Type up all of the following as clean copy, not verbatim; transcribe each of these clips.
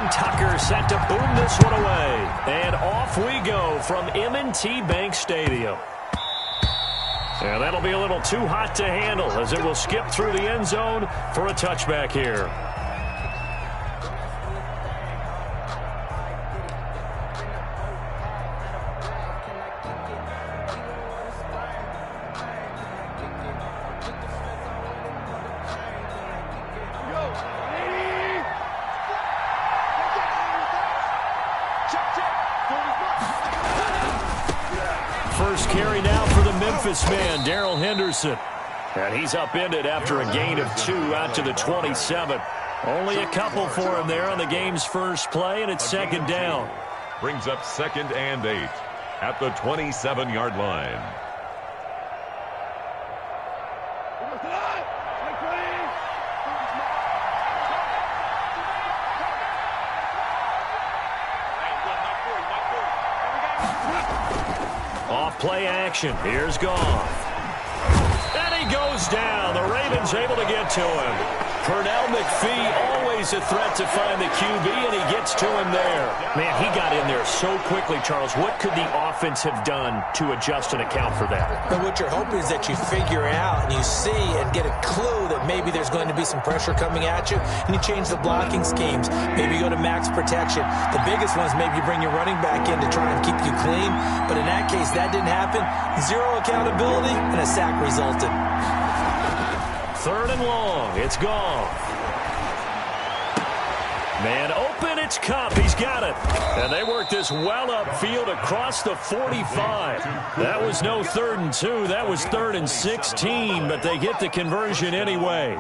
And Tucker set to boom this one away. And off we go from M&T Bank Stadium. And that'll be a little too hot to handle as it will skip through the end zone for a touchback here. First carry now for the Memphis man, Darrell Henderson. And he's upended after a gain of 2 out to the 27. Only a couple for him there on the game's first play, and it's second down. Brings up 2nd and 8 at the 27-yard line. Off play action. Here's Goff. And he goes down. The Ravens able to get to him. Pernell McPhee always a threat to find the QB, and he gets to him there. Man, he got in there so quickly, Charles. What could the offense have done to adjust and account for that? And what you're hoping is that you figure out and you see and get a clue that maybe there's going to be some pressure coming at you, and you change the blocking schemes. Maybe you go to max protection. The biggest one is maybe you bring your running back in to try and keep you clean. But in that case, that didn't happen. Zero accountability, and a sack resulted. 3rd and long. It's Goff. Man open, it's Cup. He's got it. And they work this well upfield across the 45. That was no 3rd and 2. That was 3rd and 16, but they get the conversion anyway.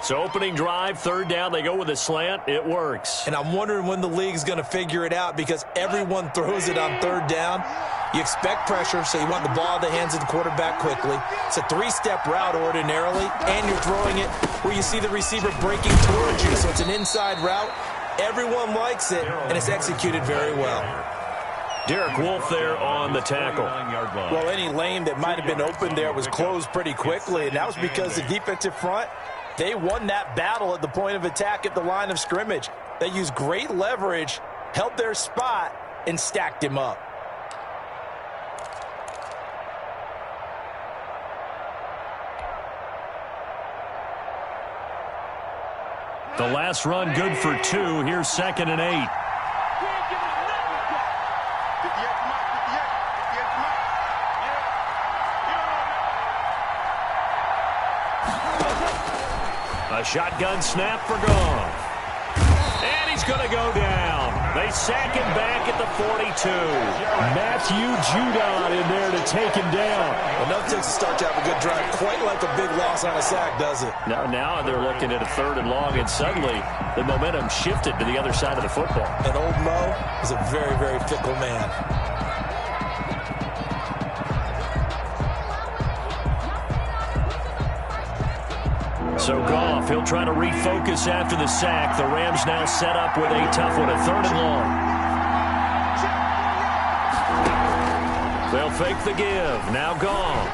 So opening drive, 3rd down, they go with a slant. It works. And I'm wondering when the league's going to figure it out because everyone throws it on 3rd down. You expect pressure, so you want the ball in the hands of the quarterback quickly. It's a 3-step route ordinarily, and you're throwing it where you see the receiver breaking towards you. So it's an inside route. Everyone likes it, and it's executed very well. Derek Wolfe there on the tackle. Well, any lane that might have been open there was closed pretty quickly, and that was because the defensive front, they won that battle at the point of attack at the line of scrimmage. They used great leverage, held their spot, and stacked him up. The last run good for 2. Here's 2nd and 8. A shotgun snap for Goff. And he's going to go down. They sack him back at the 42. Matthew Judon in there to take him down. Well, no takes to start to have a good drive. Quite like a big loss on a sack, does it? Now they're looking at a 3rd and long, and suddenly the momentum shifted to the other side of the football. And old Mo is a very, very fickle man. So Goff, he'll try to refocus after the sack. The Rams now set up with a tough one, a 3rd and long. They'll fake the give. Now Goff.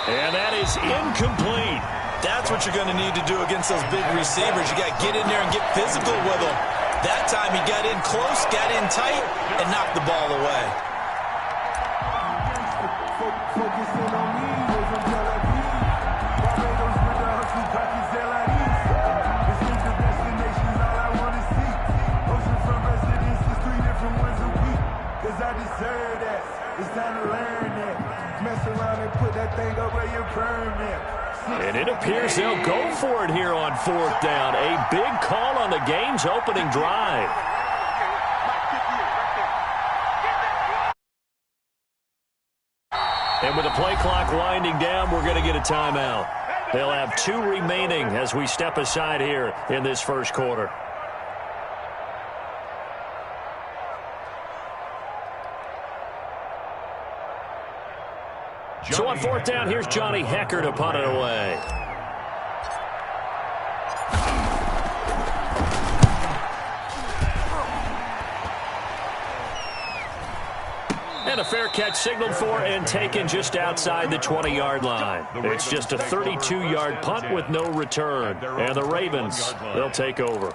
And that is incomplete. That's what you're going to need to do against those big receivers. You got to get in there and get physical with them. That time he got in close, got in tight, and knocked the ball away. And it appears they'll go for it here on 4th down. A big call on the game's opening drive. And with the play clock winding down, we're going to get a timeout. They'll have 2 remaining as we step aside here in this first quarter. So on 4th down, here's Johnny Hecker to punt it away. And a fair catch signaled for and taken just outside the 20-yard line. It's just a 32-yard punt with no return. And the Ravens, they'll take over.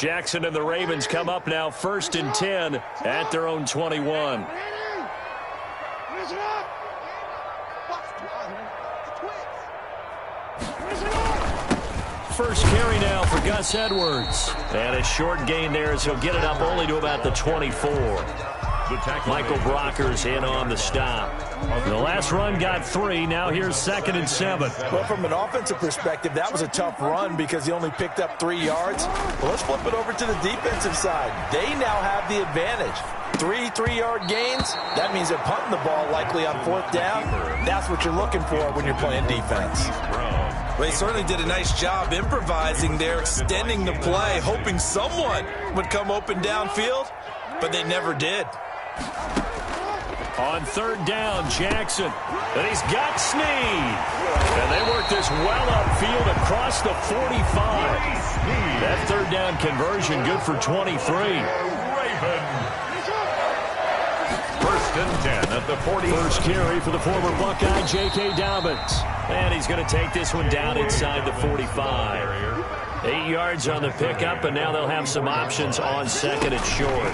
Jackson and the Ravens come up now 1st and 10 at their own 21. First carry now for Gus Edwards. And a short gain there as he'll get it up only to about the 24. Michael Brockers in on the stop. The last run got 3. Now here's 2nd and 7. Well, from an offensive perspective, that was a tough run because he only picked up 3 yards. Well, let's flip it over to the defensive side. They now have the advantage. 3 3-yard gains. That means they're punting the ball likely on 4th down. That's what you're looking for when you're playing defense. Well, they certainly did a nice job improvising there, extending the play, hoping someone would come open downfield, but they never did. On 3rd down, Jackson. And he's got Snead. And they work this well upfield across the 45. That 3rd down conversion good for 23. First and 10 at the 40. First carry for the former Buckeye, J.K. Dobbins. And he's going to take this one down inside the 45. 8 yards on the pickup, and now they'll have some options on 2nd and short.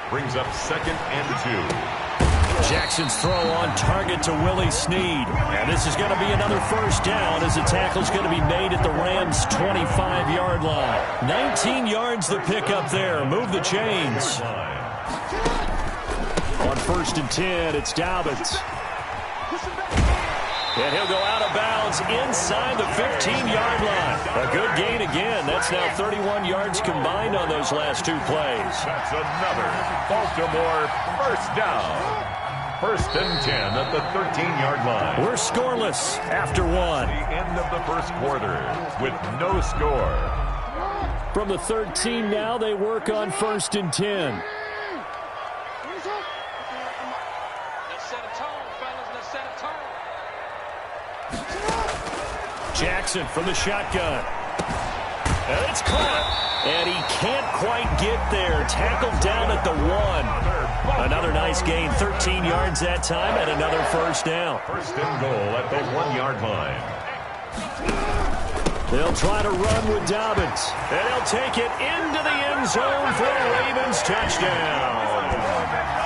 Brings up 2nd and 2. Jackson's throw on target to Willie Snead. And this is going to be another 1st down as the tackle's going to be made at the Rams' 25-yard line. 19 yards the pickup there. Move the chains. On 1st and 10, it's Dobbins. And he'll go out of bounds inside the 15-yard line. A good gain again. That's now 31 yards combined on those last 2 plays. That's another Baltimore 1st down. 1st and 10 at the 13-yard line. We're scoreless after 1. The end of the 1st quarter with no score. From the 13 now, they work on 1st and 10. Jackson from the shotgun. And it's caught. And he can't quite get there. Tackled down at the 1. Another nice gain. 13 yards that time and another 1st down. 1st and goal at the 1-yard line. They'll try to run with Dobbins. And he'll take it into the end zone for a Ravens touchdown.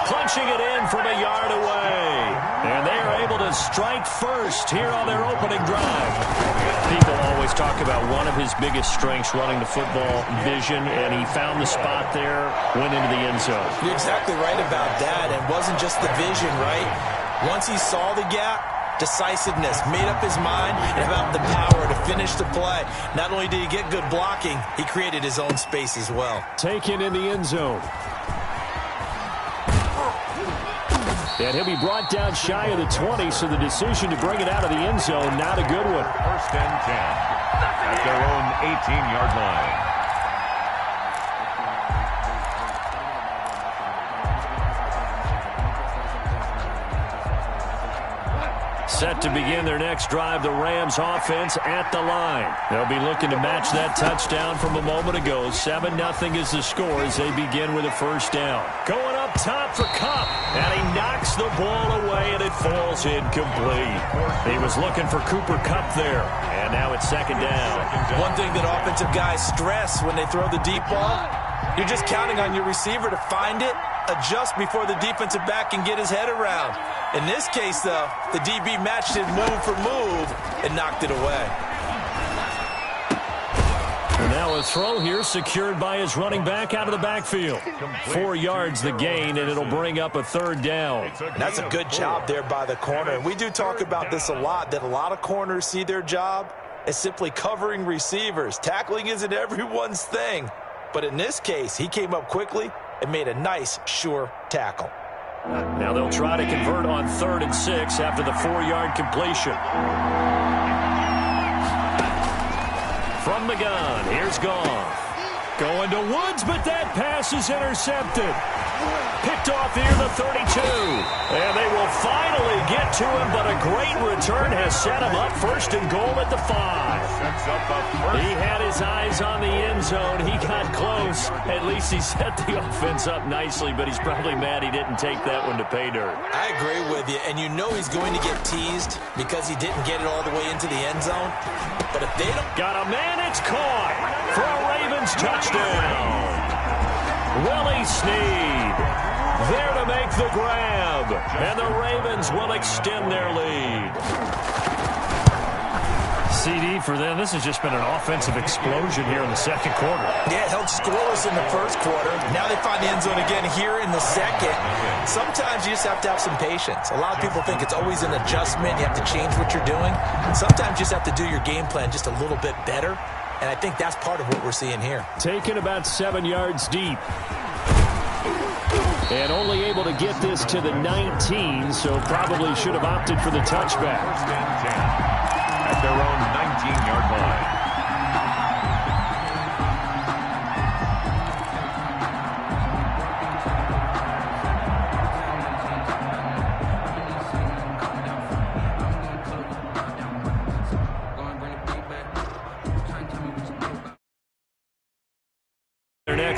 Punching it in from a yard away. And they are able to strike first here on their opening drive. People always talk about one of his biggest strengths running the football, vision, and he found the spot there, went into the end zone. You're exactly right about that. And it wasn't just the vision, right? Once he saw the gap, decisiveness, made up his mind, and about the power to finish the play. Not only did he get good blocking, he created his own space as well. Taken in the end zone. And he'll be brought down shy of the 20, so the decision to bring it out of the end zone, not a good one. 1st and 10 at their own 18-yard line. Set to begin their next drive, the Rams offense at the line. They'll be looking to match that touchdown from a moment ago. 7-0 is the score as they begin with a 1st down. Going up top for Kupp, and he knocks the ball away, and it falls incomplete. He was looking for Cooper Kupp there, and now it's 2nd down. One thing that offensive guys stress when they throw the deep ball, you're just counting on your receiver to find it, adjust before the defensive back can get his head around. In this case, though, the DB matched it move for move and knocked it away. And now a throw here secured by his running back out of the backfield. 4 yards the gain, and it'll bring up a 3rd down. That's a good job there by the corner. And we do talk about this a lot, that a lot of corners see their job as simply covering receivers. Tackling isn't everyone's thing. But in this case, he came up quickly and made a nice, sure tackle. Now they'll try to convert on 3rd and 6 after the 4-yard completion. From the gun, here's Goff. Going to Woods, but that pass is intercepted. Picked off here, the 32. And they will finally get to him, but a great return has set him up 1st and goal at the 5. He had his eyes on the end zone. He got close. At least he set the offense up nicely, but he's probably mad he didn't take that one to pay dirt. I agree with you, and you know he's going to get teased because he didn't get it all the way into the end zone. But if they don't... Got a man, it's caught for a Ravens Ravens touchdown. Willie Snead there to make the grab. And the Ravens will extend their lead. CD for them. This has just been an offensive explosion here in the second quarter. Yeah, it held scoreless in the first quarter. Now they find the end zone again here in the second. Sometimes you just have to have some patience. A lot of people think it's always an adjustment. You have to change what you're doing. Sometimes you just have to do your game plan just a little bit better. And I think that's part of what we're seeing here. Taken about 7 yards deep. And only able to get this to the 19, so probably should have opted for the touchback. First and 10 at their own 19-yard line.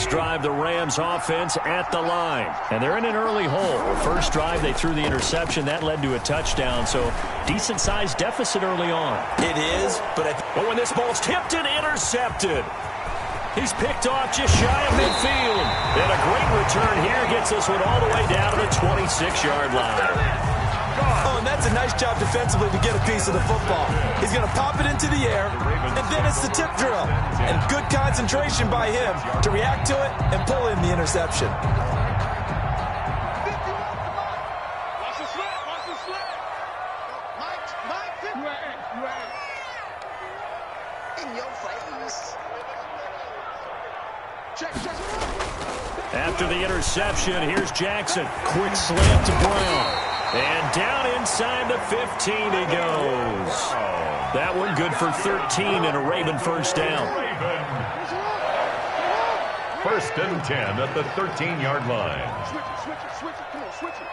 Drive the Rams offense at the line. And they're in an early hole. First drive, they threw the interception. That led to a touchdown. So decent-sized deficit early on. It is, but when this ball's tipped and intercepted. He's picked off just shy of midfield. And a great return here gets this one all the way down to the 26-yard line. Oh, and that's a nice job defensively to get a piece of the football. He's going to pop it into the air, and then it's the tip drill. And good concentration by him to react to it and pull in the interception. Watch the slip, watch the slip. Mike, in your face. Check. After the interception, here's Jackson. Quick slant to Brown. And down inside the 15 he goes. That one good for 13 and a Raven first down. First and 10 at the 13-yard line. Switch it. Come on, switch it.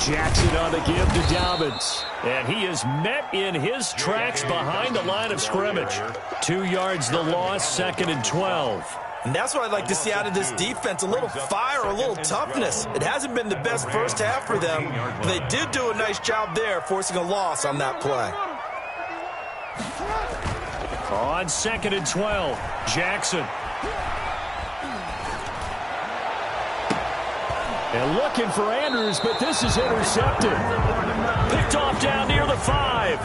Jackson on the give to Dobbins. And he is met in his tracks behind the line of scrimmage. 2 yards the loss, second and 12. And that's what I'd like to see out of this defense, a little fire, a little toughness. It hasn't been the best first half for them, but they did do a nice job there, forcing a loss on that play. On second and 12, Jackson. And looking for Andrews, but this is intercepted. Picked off down near the 5.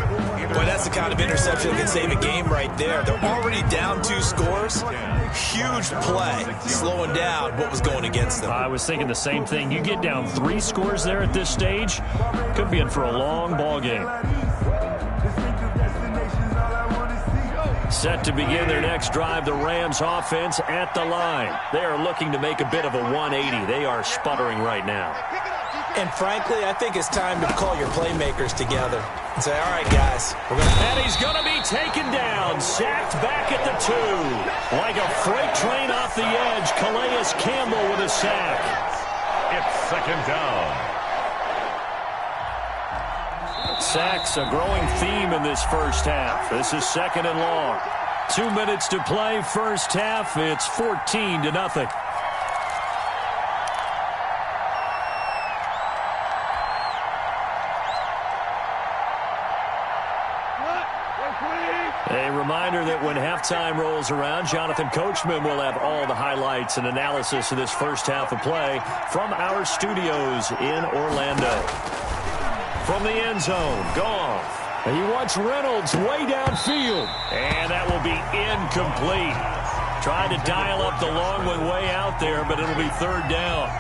Boy, that's the kind of interception that can save a game right there. They're already down 2 scores. Huge play, slowing down what was going against them. I was thinking the same thing. You get down 3 scores there at this stage, could be in for a long ball game. Set to begin their next drive, the Rams offense at the line. They are looking to make a bit of a 180. They are sputtering right now. And frankly, I think it's time to call your playmakers together and say, all right, guys, we're going to... And he's going to be taken down, sacked back at the 2. Like a freight train off the edge, Calais Campbell with a sack. It's second down. Sacks a growing theme in this first half. This is second and long. 2 minutes to play first half. It's 14-0. A reminder that when halftime rolls around, Jonathan Coachman will have all the highlights and analysis of this first half of play from our studios in Orlando. From the end zone, Goff. He wants Reynolds way downfield. And that will be incomplete. Trying to dial up the long one way out there, but it'll be third down.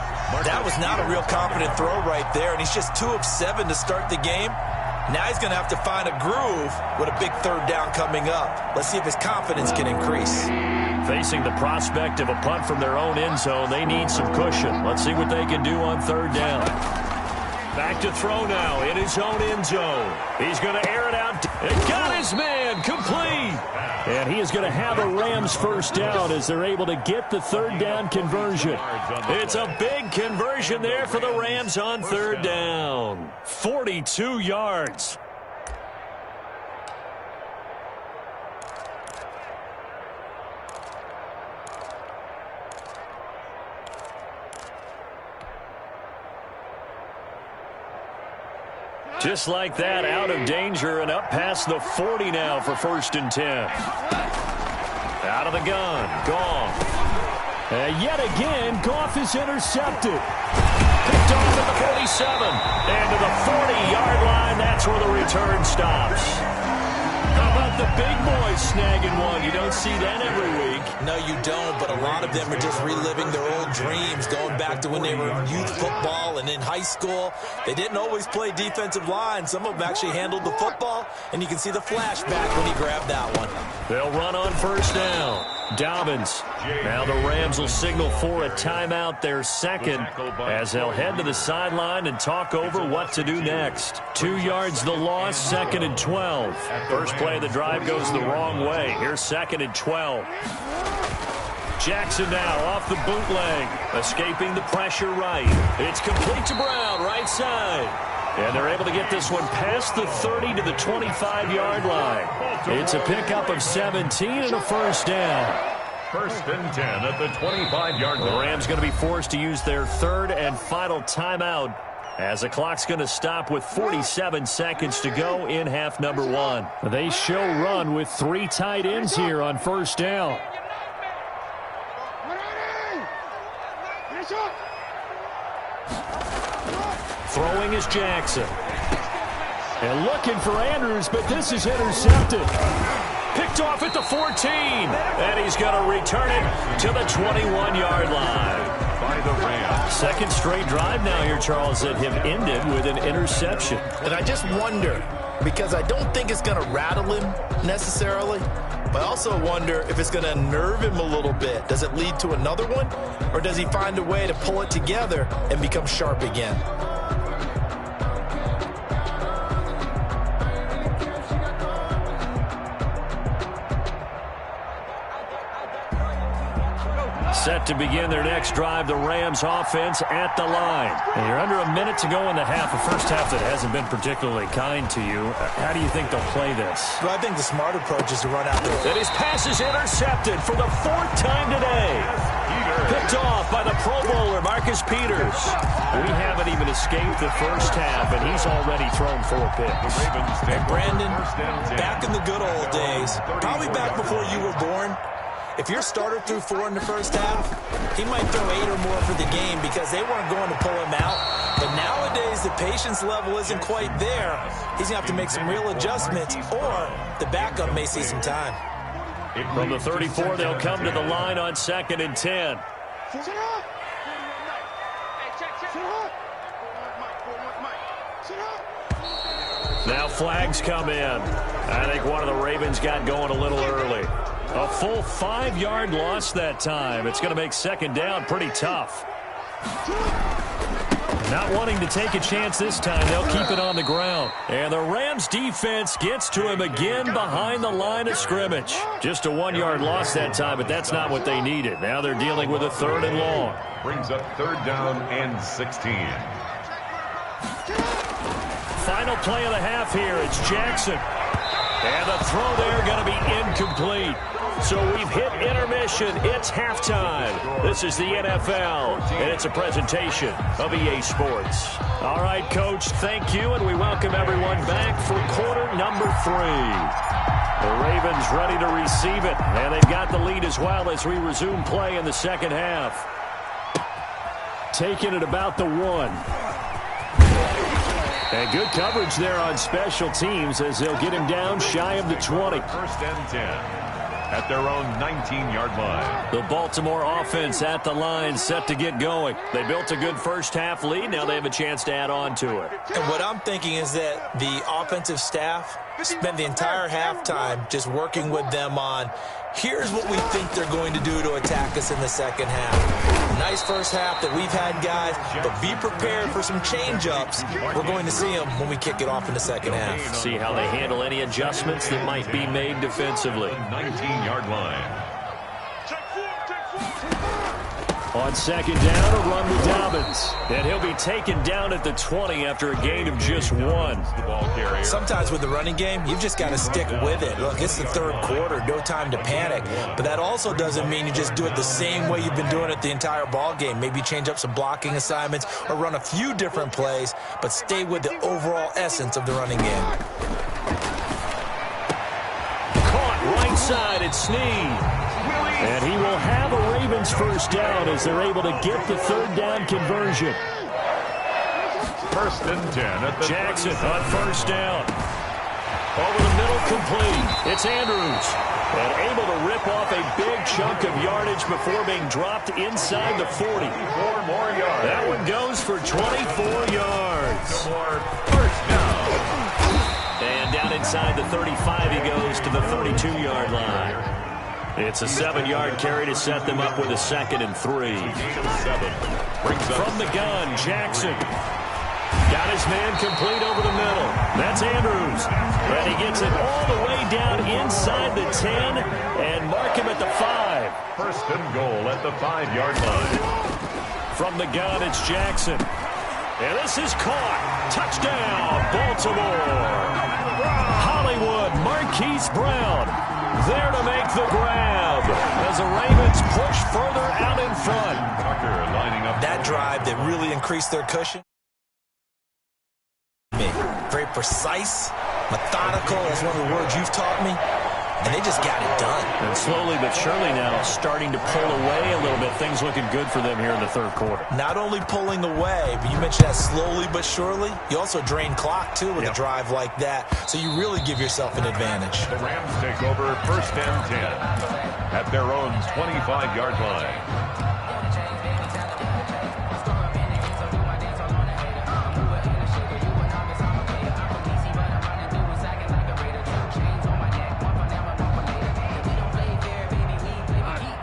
That was not a real confident throw right there, and he's just 2 of 7 to start the game. Now he's going to have to find a groove with a big third down coming up. Let's see if his confidence can increase. Facing the prospect of a punt from their own end zone, they need some cushion. Let's see what they can do on third down. Back to throw now in his own end zone. He's going to air it out. And got his man complete. And he is going to have a Rams first down as they're able to get the third down conversion. It's a big conversion there for the Rams on third down. 42 yards. Just like that, out of danger and up past the 40 now for 1st and 10. Out of the gun, Goff. And yet again, Goff is intercepted. Picked off at the 47. And to the 40-yard line, that's where the return stops. How about the big boys snagging one? You don't see that every week. No, you don't, but a lot of them are just reliving their old dreams, going back to when they were in youth football and in high school. They didn't always play defensive line. Some of them actually handled the football, and you can see the flashback when he grabbed that one. They'll run on 1st down. Dobbins. Now the Rams will signal for a timeout, their second, as they'll head to the sideline and talk over what to do next. 2 yards the loss, 2nd and 12. First play of the drive goes the wrong way. Here's 2nd and 12. Jackson now off the bootleg, escaping the pressure right. It's complete to Brown, right side. And they're able to get this one past the 30 to the 25-yard line. It's a pickup of 17 and a 1st down. 1st and 10 at the 25-yard line. The Rams going to be forced to use their 3rd and final timeout as the clock's going to stop with 47 seconds to go in half number 1. They show run with 3 tight ends here on 1st down. Throwing is Jackson. And looking for Andrews, but this is intercepted. Picked off at the 14. And he's going to return it to the 21-yard line. By the Rams. Second straight drive now here, Charles, that have ended with an interception. And I just wonder, because I don't think it's going to rattle him necessarily, but I also wonder if it's going to unnerve him a little bit. Does it lead to another one? Or does he find a way to pull it together and become sharp again? Set to begin their next drive, the Rams offense at the line. And you're under a minute to go in the half, a first half that hasn't been particularly kind to you. How do you think they'll play this? Well, I think the smart approach is to run out there. And his pass is intercepted for the 4th time today. Picked off by the Pro Bowler, Marcus Peters. We haven't even escaped the first half, and he's already thrown 4 picks. And Brandon, back in the good old days, probably back before you were born, if your starter threw 4 in the first half, he might throw 8 or more for the game because they weren't going to pull him out. But nowadays, the patience level isn't quite there. He's going to have to make some real adjustments, or the backup may see some time. From the 34, they'll come to the line on 2nd and 10. Now flags come in. I think one of the Ravens got going a little early. A full 5-yard loss that time. It's going to make 2nd down pretty tough. Not wanting to take a chance this time, they'll keep it on the ground. And the Rams defense gets to him again behind the line of scrimmage. Just a 1-yard loss that time, but that's not what they needed. Now they're dealing with a 3rd and long. Brings up 3rd down and 16. Final play of the half here. It's Jackson. And the throw there going to be incomplete. So we've hit intermission. It's halftime. This is the NFL, and it's a presentation of EA Sports. All right, Coach, thank you, and we welcome everyone back for quarter number 3. The Ravens ready to receive it, and they've got the lead as well as we resume play in the second half. Taking it about the 1. And good coverage there on special teams as they'll get him down shy of the 20. 1st and 10 at their own 19-yard line. The Baltimore offense at the line set to get going. They built a good first half lead. Now they have a chance to add on to it. And what I'm thinking is that the offensive staff spent the entire halftime just working with them on, here's what we think they're going to do to attack us in the second half. Nice first half that we've had, guys, but be prepared for some change-ups. We're going to see them when we kick it off in the second half. See how they handle any adjustments that might be made defensively. 19-yard line. On second down, a run with Dobbins. And he'll be taken down at the 20 after a gain of just 1. The ball carrier. Sometimes with the running game, you've just got to stick with it. Look, it's the third quarter, no time to panic. But that also doesn't mean you just do it the same way you've been doing it the entire ball game. Maybe change up some blocking assignments or run a few different plays, but stay with the overall essence of the running game. Caught right side, it's Snead. And he will have a Ravens first down as they're able to get the third down conversion. First and 10 at the Jackson on first down. Over the middle, complete. It's Andrews. And able to rip off a big chunk of yardage before being dropped inside the 40. 4 more yards. That one goes for 24 yards. First down. And down inside the 35 he goes to the 32-yard line. It's a 7-yard carry to set them up with a 2nd and 3. From the gun, Jackson. Got his man complete over the middle. That's Andrews. And he gets it all the way down inside the 10 and mark him at the 5. First and goal at the 5-yard line. From the gun, it's Jackson. And this is caught. Touchdown, Baltimore. Hollywood, Marquise Brown. There to make the grab as the Ravens push further out in front. Tucker lining up. That drive that really increased their cushion. Very precise, methodical. That's one of the words you've taught me. And they just got it done. And slowly but surely now starting to pull away a little bit. Things looking good for them here in the third quarter. Not only pulling away, but you mentioned that slowly but surely. You also drain clock, too, with a drive like that. So you really give yourself an advantage. The Rams take over first and 10 at their own 25-yard line.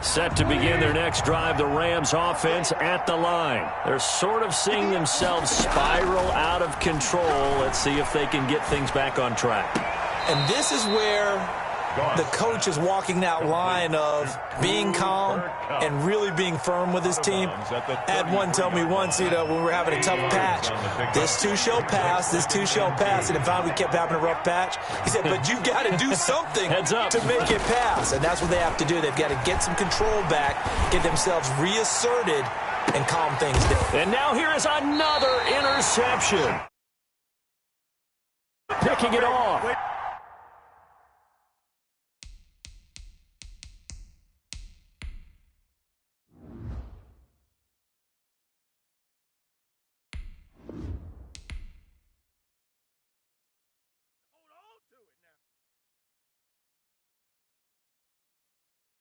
Set to begin their next drive, the Rams offense at the line. They're sort of seeing themselves spiral out of control. Let's see if they can get things back on track. And this is where the coach is walking that line of being calm and really being firm with his team. I had one tell me once, when we were having a tough patch, this too shall pass, this too shall pass. And if we kept having a rough patch, he said, but you've got to do something to make it pass. And that's what they have to do. They've got to get some control back, get themselves reasserted, and calm things down. And now here is another interception. Picking it off.